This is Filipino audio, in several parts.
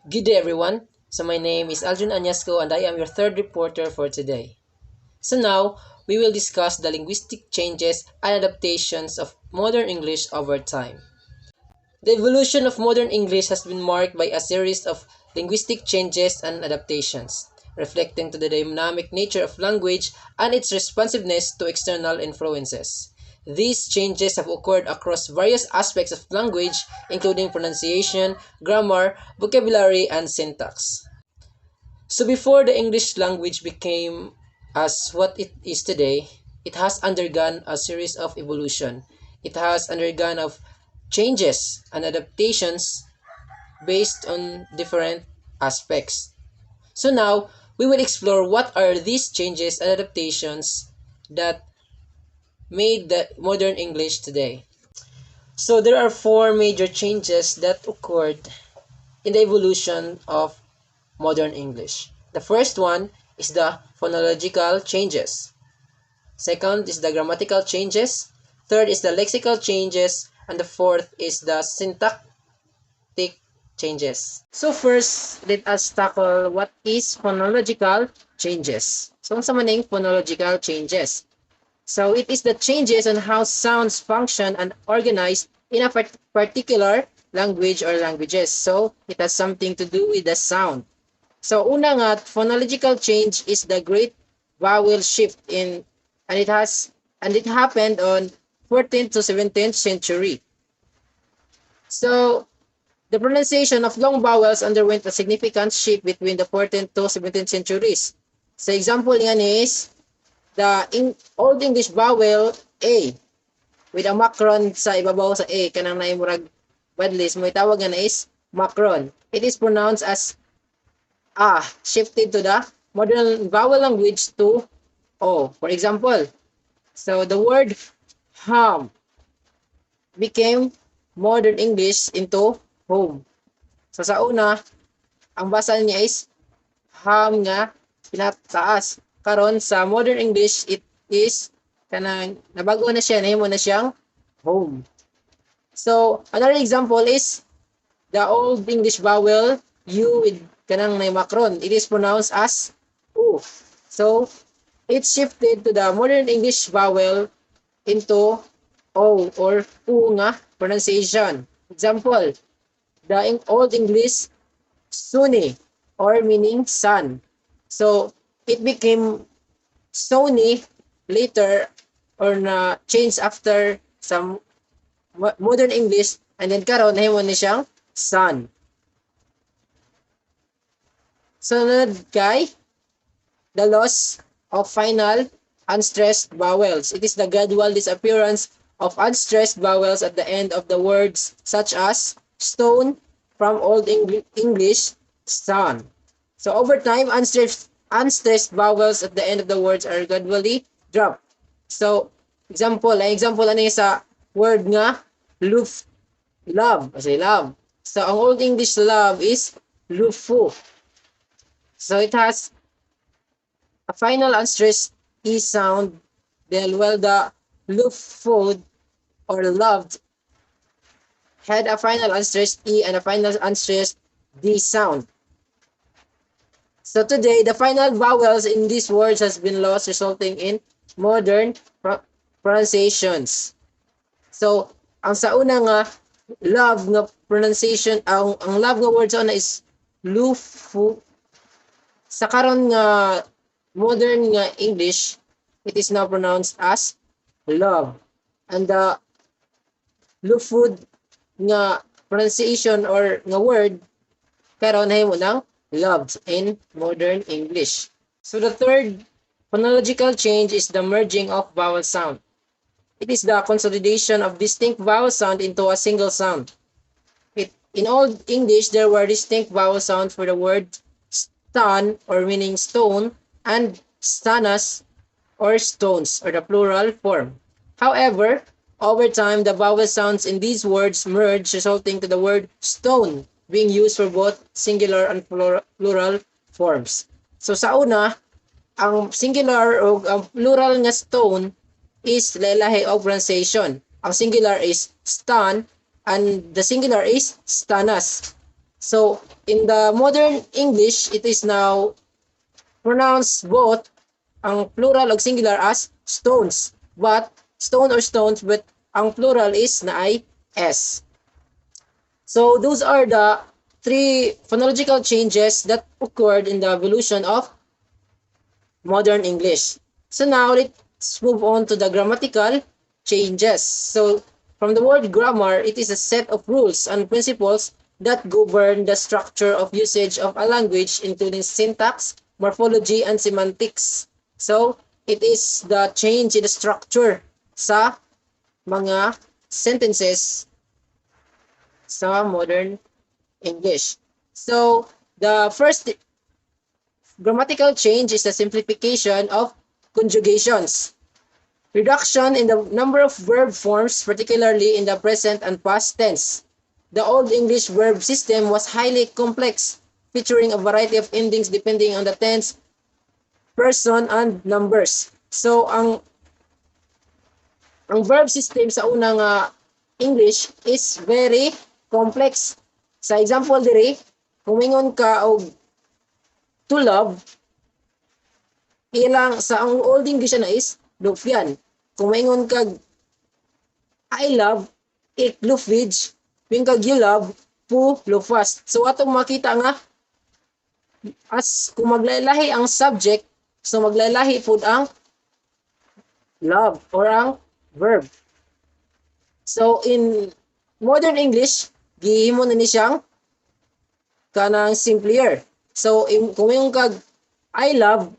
Good day everyone. So my name is Aljun Anyasco and I am your third reporter for today. So now we will discuss the linguistic changes and adaptations of modern English over time. The evolution of modern English has been marked by a series of linguistic changes and adaptations, reflecting to the dynamic nature of language and its responsiveness to external influences. These changes have occurred across various aspects of language, including pronunciation, grammar, vocabulary, and syntax. So before the English language became as what it is today, it has undergone a series of evolution. It has undergone of changes and adaptations based on different aspects. So now we will explore what are these changes and adaptations that made the modern English today. So there are four major changes that occurred in the evolution of modern English. The first one is the phonological changes. Second is the grammatical changes. Third is the lexical changes. And the fourth is the syntactic changes. So first, let us tackle what is phonological changes. So sa maning phonological changes. So it is the changes on how sounds function and organize in a particular language or languages. So it has something to do with the sound. So una nga, phonological change is the great vowel shift in and it happened on 14th to 17th century. So the pronunciation of long vowels underwent a significant shift between the 14th to 17th centuries. So example nga is Old English vowel A with a macron sa ibabaw sa A kanang naimurag badlis mo itawag nga na is macron. It is pronounced as shifted to the modern vowel language to O. For example, so the word home became modern English into home. So sa una, ang basa niya is ham nga pinataas. Karon sa modern English, it is kanang nabago na siya, nahimo na siyang home. So another example is the Old English vowel U with kanang na macron. It is pronounced as U. So it shifted to the modern English vowel into O or U nga pronunciation. Example, the Old English Suni or meaning sun. So it became Sony later or na change after some modern English and then karon nahimo ni siyang sun. Sunod kay the loss of final unstressed vowels. It is the gradual disappearance of unstressed vowels at the end of the words such as stone from Old English sun. So over time, unstressed vowels at the end of the words are gradually dropped. So example ano sa word nga love, kasi love. So ang Old English love is lufu. So it has a final unstressed E sound, then while the lufu or loved had a final unstressed E and a final unstressed D sound. So today, the final vowels in these words has been lost, resulting in modern pronunciations. So, ang sa una nga love nga pronunciation, ang love nga word sa una is lufu. Sa karon nga modern nga English, it is now pronounced as love. And the lufud nga pronunciation or nga word karon nahimo nang loved in modern English. So the third phonological change is the merging of vowel sound. It is the consolidation of distinct vowel sound into a single sound. In Old English, there were distinct vowel sounds for the word stan or meaning stone and stanas or stones or the plural form. However, over time, the vowel sounds in these words merged, resulting to the word stone being used for both singular and plural forms. So sa una, ang singular o ang plural nga stone is lelahi og pronunciation. Ang singular is stan and the singular is stanas. So in the modern English, it is now pronounced both ang plural o singular as stones. But, stone or stones, but ang plural is na ay S. So, those are the three phonological changes that occurred in the evolution of modern English. So now let's move on to the grammatical changes. So from the word grammar, it is a set of rules and principles that govern the structure of usage of a language, including syntax, morphology, and semantics. So it is the change in the structure sa mga sentences sa modern English. So the first grammatical change is the simplification of conjugations. Reduction in the number of verb forms, particularly in the present and past tense. The Old English verb system was highly complex, featuring a variety of endings depending on the tense, person, and numbers. So, ang verb system sa unang English is very complex. Sa example diri, kung mingon ka og to love, ilang sa ang Old English na is lufyan. Kung maingon kag I love, ik lufij, yung kag you love, pu lufast. So atong makita nga as kung maglaylahi ang subject, so maglaylahi pud ang love or ang verb. So in modern English, gihimo na ni siyang kanang simpler. So kung yung kag I love,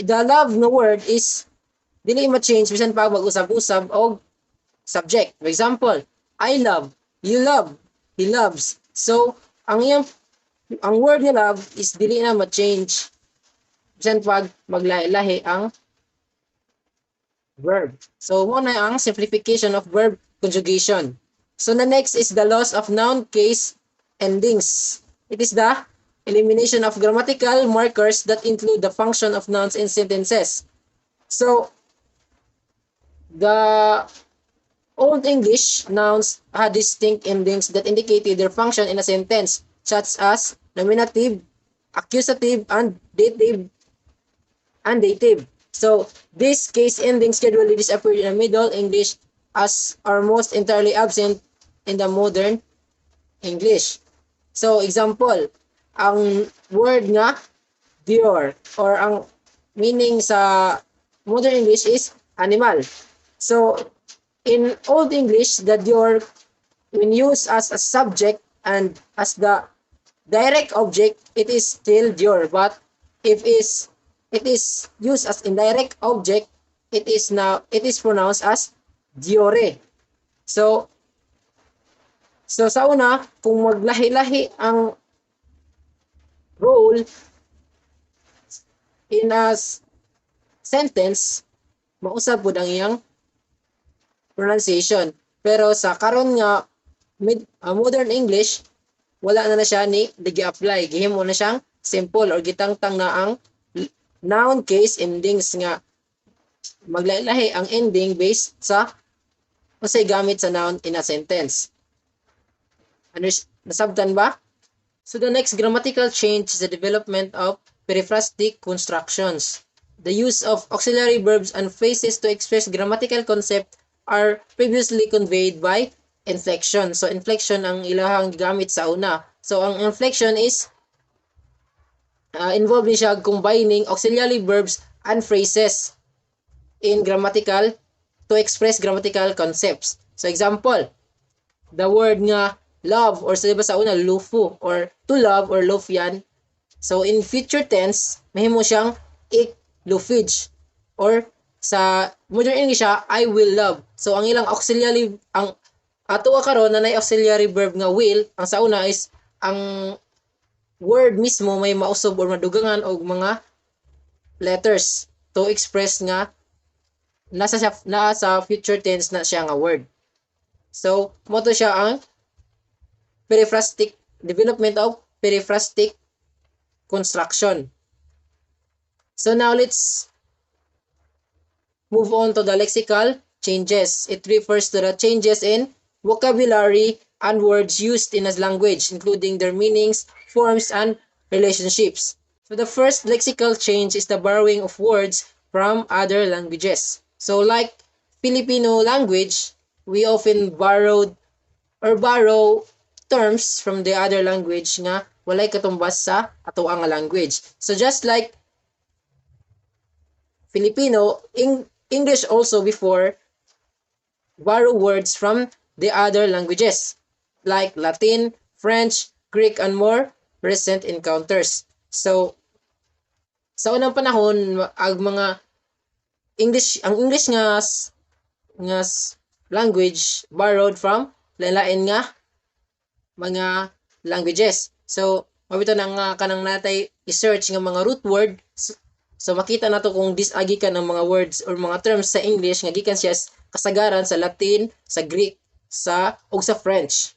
the love na word is dili ma-change bisan pa mag-usab-usab og subject. For example, I love, you love, he loves. So ang word ni love is dili na ma-change bisan pag maglahi-lahi ang verb. So mo na ang simplification of verb conjugation. So the next is the loss of noun case endings. It is the elimination of grammatical markers that include the function of nouns in sentences. So the Old English nouns had distinct endings that indicated their function in a sentence, such as nominative, accusative, and dative. So these case endings gradually disappeared in the Middle English as are most entirely absent in the modern English. So example, ang word nga dior or ang meaning sa modern English is animal. So in Old English, the dior when used as a subject and as the direct object, it is still dior. But if it is used as indirect object, it is pronounced as diore. So sa una, kung maglahi-lahi ang role in a sentence, mausab pud ang iyang pronunciation. Pero sa karon nga modern English, wala na siya ni gi-apply. Gihimo na siyang simple or gitangtang na ang noun case endings nga maglahi-lahi ang ending based sa unsay gamit sa noun in a sentence. Nasabtan ba? So the next grammatical change is the development of periphrastic constructions. The use of auxiliary verbs and phrases to express grammatical concept are previously conveyed by inflection. So inflection ang ilahang gamit sa una. So ang inflection is involved siya combining auxiliary verbs and phrases in grammatical to express grammatical concepts. So example, the word nga love or sa diba sa una lufu or to love or lufyan. So in future tense, mahimo siyang ik lufij or sa modern English siya, I will love. So ang ilang auxiliary ang ato karon na nay auxiliary verb nga will, ang sa una is ang word mismo may mausob or madugangan og mga letters to express nga nasa future tense na siya nga word. So mo to siya ang periphrastic development of periphrastic construction. So now let's move on to the lexical changes. It refers to the changes in vocabulary, and words used in a language, including their meanings, forms, and relationships. So the first lexical change is the borrowing of words from other languages. So like Filipino language, we often borrow terms from the other language nga walay katumbas sa ato ang language. So just like Filipino, English also before borrow words from the other languages like Latin, French, Greek, and more recent encounters. So sa unang panahon ang mga English nga language borrowed from lain nga mga languages. So, mabito na nga kanang natay i-search nga mga root word. So, makita nato kung disagi ka ng mga words or mga terms sa English nga gikan siya kasagaran sa Latin, sa Greek, ug sa French.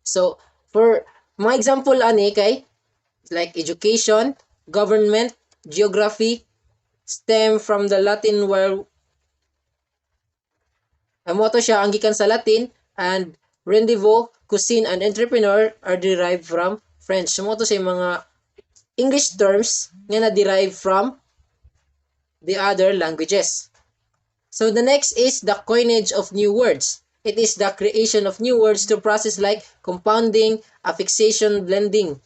So, for mga example ani kay like education, government, geography, stem from the Latin where amo to siya ang gikan sa Latin, and rendezvous, cuisine, and entrepreneur are derived from French. So, mo to siya mga English terms nga na-derive from the other languages. So the next is the coinage of new words. It is the creation of new words to process like compounding, affixation, blending.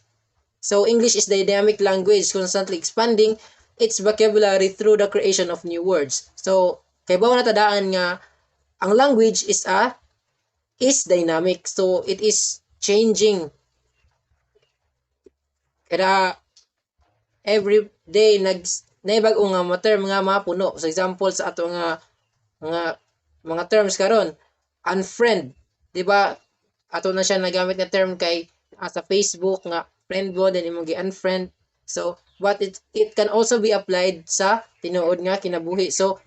So English is the dynamic language constantly expanding its vocabulary through the creation of new words. So kay bawo natadaan nga ang language is dynamic. So it is changing. Kaya every day naibag-o nga mga term nga mapuno. So example sa ato nga mga terms karon, unfriend, di ba? Ato na siya nagamit nga term kay sa Facebook nga friend mo then imong gi-unfriend. So but it can also be applied sa tinuod nga kinabuhi. So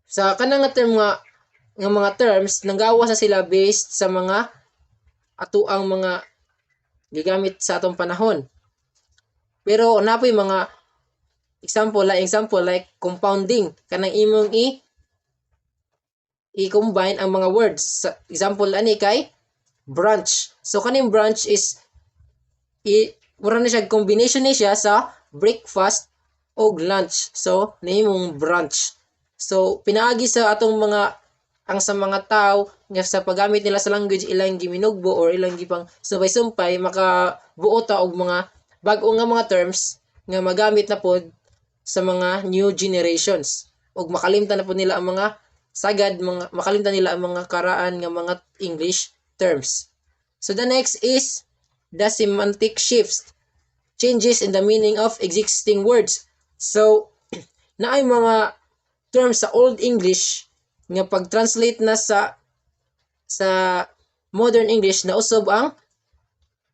sa kanang nga term nga mga terms nanggawa sa sila based sa mga atoang mga gigamit sa atong panahon. Pero napoy mga example like compounding kanang imong i-combine ang mga words. Sa example ani kay brunch. So kaning brunch is mura na siya combination ni siya sa breakfast o lunch. So nahimong brunch. So pinaagi sa atong sa mga tao nga sa paggamit nila sa language ilang giminugbo or ilang gipang sumpay-sumpay makabuo ta og mga bag-o nga mga terms nga magamit na pod sa mga new generations ug makalimtan na pod nila ang mga makalimtan nila ang mga karaan nga mga English terms. So the next is the semantic shifts, changes in the meaning of existing words. So naay mga terms sa Old English nga pag-translate na sa modern English na usob ang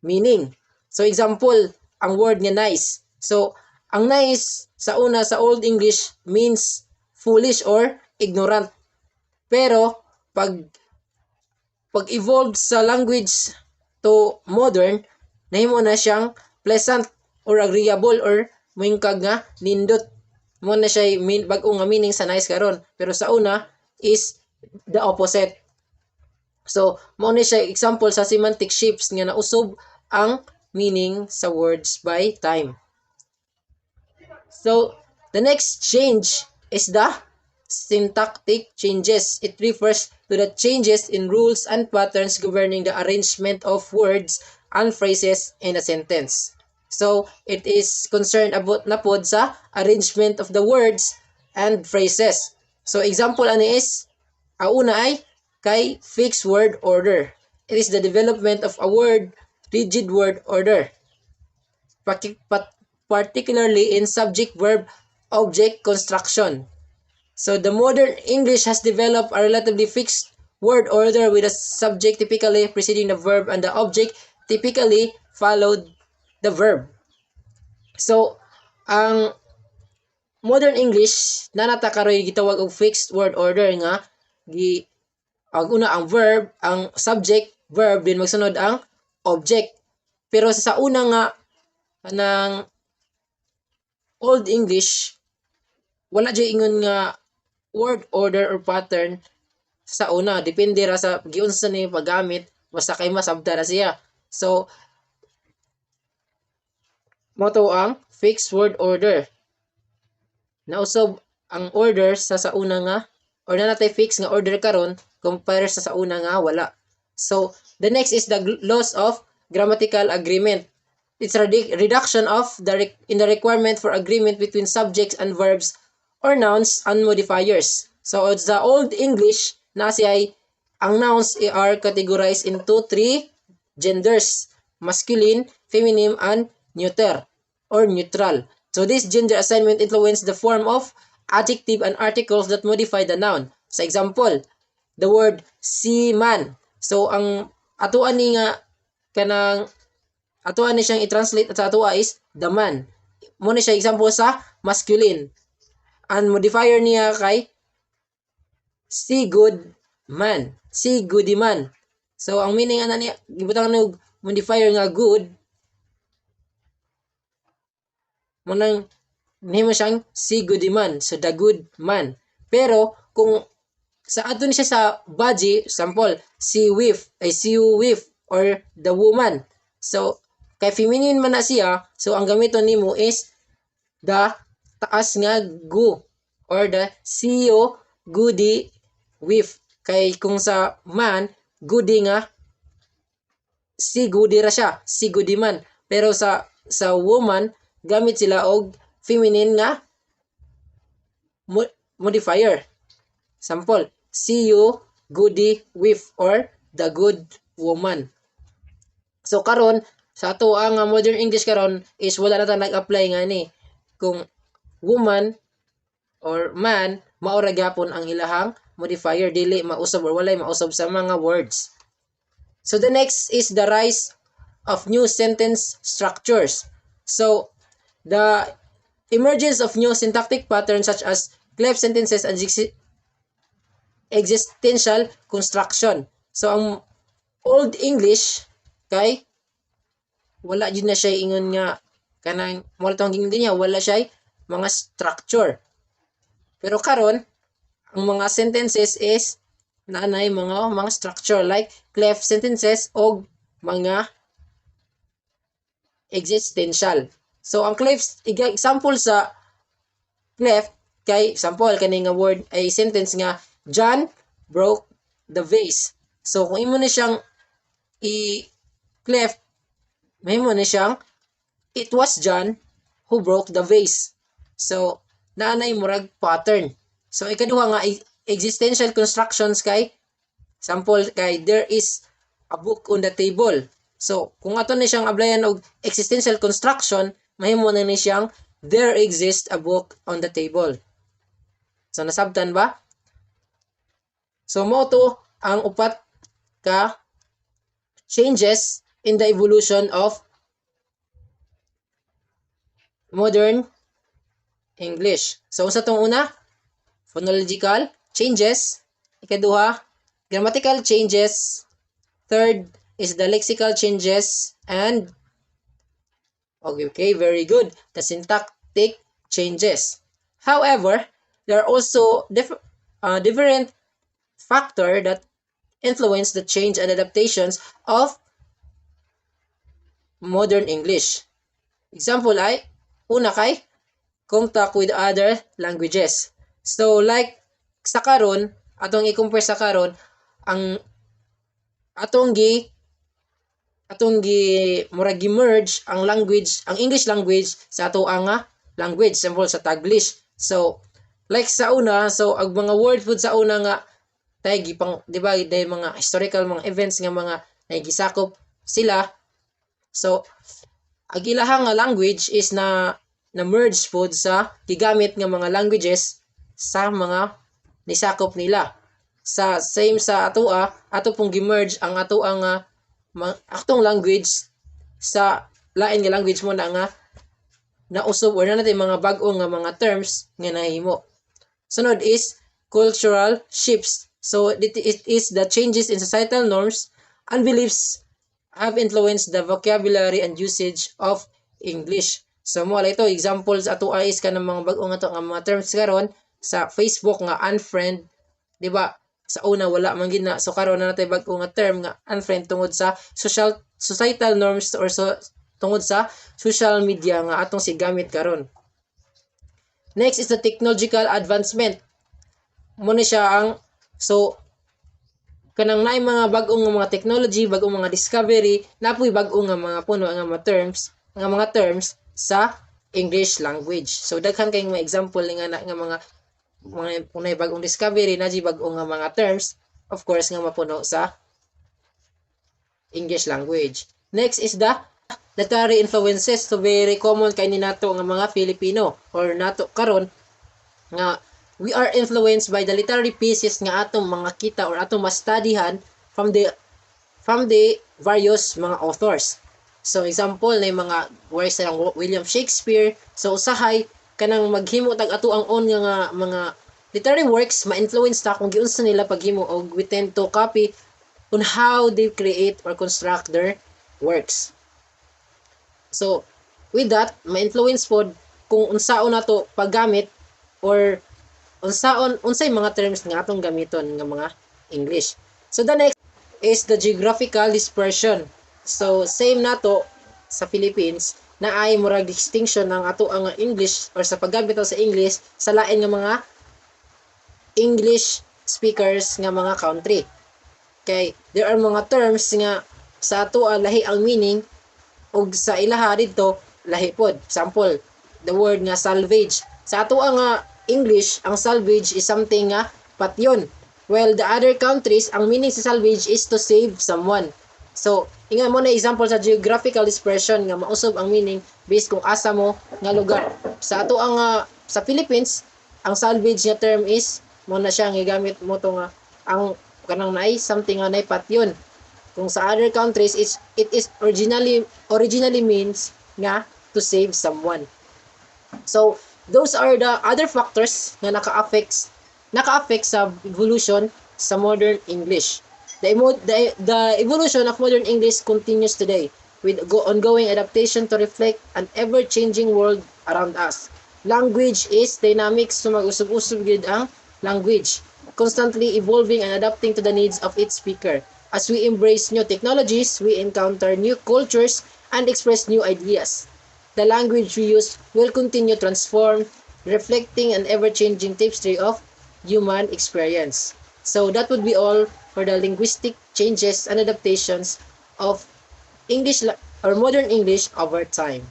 meaning. So example, ang word nga nice. So ang nice sa Old English means foolish or ignorant. Pero pag-evolve sa language to modern, nahimo na siyang pleasant or agreeable or moingkag nga nindot. Mo na siya bag-o nga meaning sa nice karon. Pero sa una is the opposite. So mo na siya example sa semantic shifts nga nausob ang meaning sa words by time. So the next change is the syntactic changes. It refers to the changes in rules and patterns governing the arrangement of words and phrases in a sentence. So it is concerned about na pod sa arrangement of the words and phrases. So example ani is una ay kay fixed word order. It is the development of a rigid word order, particularly in subject-verb-object construction. So the modern English has developed a relatively fixed word order with a subject typically preceding the verb and the object typically followed the verb. So ang modern English nanata karoy gitawag og fixed word order nga ang una ang verb, ang subject, verb din magsunod ang object. Pero sa una nga ng Old English wala jay ingon nga word order or pattern sa una depende ra sa giunsa ni paggamit basta kay masabta ra siya. So mo to ang fixed word order. Nausob ang order sa una nga or na natay fix nga order karon compare sa una nga wala. So the next is the loss of grammatical agreement. It's a reduction of in the requirement for agreement between subjects and verbs or nouns and modifiers. So it's the Old English na siya ang nouns are categorized into three genders: masculine, feminine, and neuter or neutral. So this gender assignment influenced the form of adjective and articles that modify the noun. Sa example, the word si man. So ang atuan ni nga kanang atuan ni siyang i-translate at sa atua is the man. Mo ni siya example sa masculine. Ang modifier niya kay si good man. Si goody man. So ang meaning ana niya gibutang og modifier nga good mo nang nimo siyang si goody man. So the good man. Pero kung sa ato ni siya sa body, sample, si you with or the woman. So kay feminine man na siya, so ang gamiton nimo is the taas nga gu or the CEO goody with. Kay kung sa man, goody nga si goody ra siya, si goody man. Pero sa woman, gamit sila og feminine nga modifier. Sample, see you goody with or the good woman. So karon sa ato ang modern English karon is wala na ta nag-apply nga ni kung woman or man mao ra gyapon ang ilahang modifier, dili mausab or walay mausab sa mga words. So the next is the rise of new sentence structures. So the emergence of new syntactic patterns such as cleft sentences and existential construction. So ang Old English kay wala jud na siya ingon nga kanang wala tong gingon niya, wala siya mga structure. Pero karon ang mga sentences is naanay mga structure like cleft sentences o mga existential. So ang cleft example sa cleft kay example kani nga word ay sentence nga John broke the vase. So kung imo ni siyang i-cleft, may mo ni siyang it was John who broke the vase. So naanay murag pattern. So ikaduha nga existential constructions kay sample kay there is a book on the table. So kung ato ni siyang ablayan og existential construction, mahimo na ni siyang there exists a book on the table. So nasabtan ba? So mo to ang upat ka changes in the evolution of modern English. So sa tong una, phonological changes, ikaduha, grammatical changes, third is the lexical changes, and okay, very good, the syntactic changes. However, there are also different factors that influence the change and adaptations of modern English. Example ay, una kay, contact with other languages. So like sa karon, atong i-compare sa karon, ang atong gi murag gi-merge ang language, ang English language sa ato nga language, example sa Taglish. So like sa una, so ang mga word food sa una nga tay gipang di ba dahil mga historical mga events nga mga nagisakop sila. So ang ilahang nga language is na merge food sa gigamit nga mga languages sa mga nisakop nila. Sa same sa ato pong gi-merge ang ato nga atong language sa lain nga language mo na nga nausob or na natin mga bag-o nga mga terms nga nahimo. Sunod is cultural shifts. So it is the changes in societal norms and beliefs have influenced the vocabulary and usage of English. So mo ito examples ato is kanang mga bag-o nga to nga mga terms karon sa Facebook nga unfriend, di ba? Sa una wala man gid na, so karon na natay bag-o nga term nga unfriend tungod sa societal norms or tungod sa social media nga atong sigamit karon. Next is the technological advancement. Mo ni siya ang so kanang naay mga bag-ong mga technology, bag-ong mga discovery, napoy bag-o nga mga puno nga mga terms sa English language. So daghan kay mga example nga na nga mga unay bag-ong discovery na bag-ong nga mga terms, of course nga mapuno sa English language. Next is the literary influences. So very common kay ni nato nga mga Filipino or nato karon nga we are influenced by the literary pieces nga atong mga kita or atong mastudyhan from the various mga authors. So example na mga works ng William Shakespeare. So usahay kanang maghimo tag ato ang own nga mga literary works ma-influence ta kung giunsa nila paghimo og we tend to copy on how they create or construct their works. So with that ma-influence pod kung unsaon nato paggamit or unsay mga terms nga atong gamiton nga mga English. So the next is the geographical dispersion. So same nato sa Philippines na ay murag distinction ng ato ang English or sa paggamit sa English sa lain nga mga English speakers nga mga country. Kay there are mga terms nga sa ato lahi ang meaning ug sa ilaha didto lahi pod. Example, the word nga salvage. Sa ato nga English, ang salvage is something nga patyon. Well, the other countries, ang meaning sa salvage is to save someone. So, inga mo na example sa geographical dispersion nga mausob ang meaning based kung asa mo nga lugar. Sa ato ang sa Philippines, ang salvage nga term is mo na siya nga gamit mo to nga ang kanang naay something nga naay patyon. Kung sa other countries, it is originally means nga to save someone. So, those are the other factors nga naka-affect sa evolution sa modern English. The evolution of modern English continues today with ongoing adaptation to reflect an ever-changing world around us. Language is dynamic, so mag-usog-usog gid ang language, constantly evolving and adapting to the needs of its speaker. As we embrace new technologies, we encounter new cultures and express new ideas. The language we use will continue to transform, reflecting an ever-changing tapestry of human experience. So that would be all for the linguistic changes and adaptations of English or modern English over time.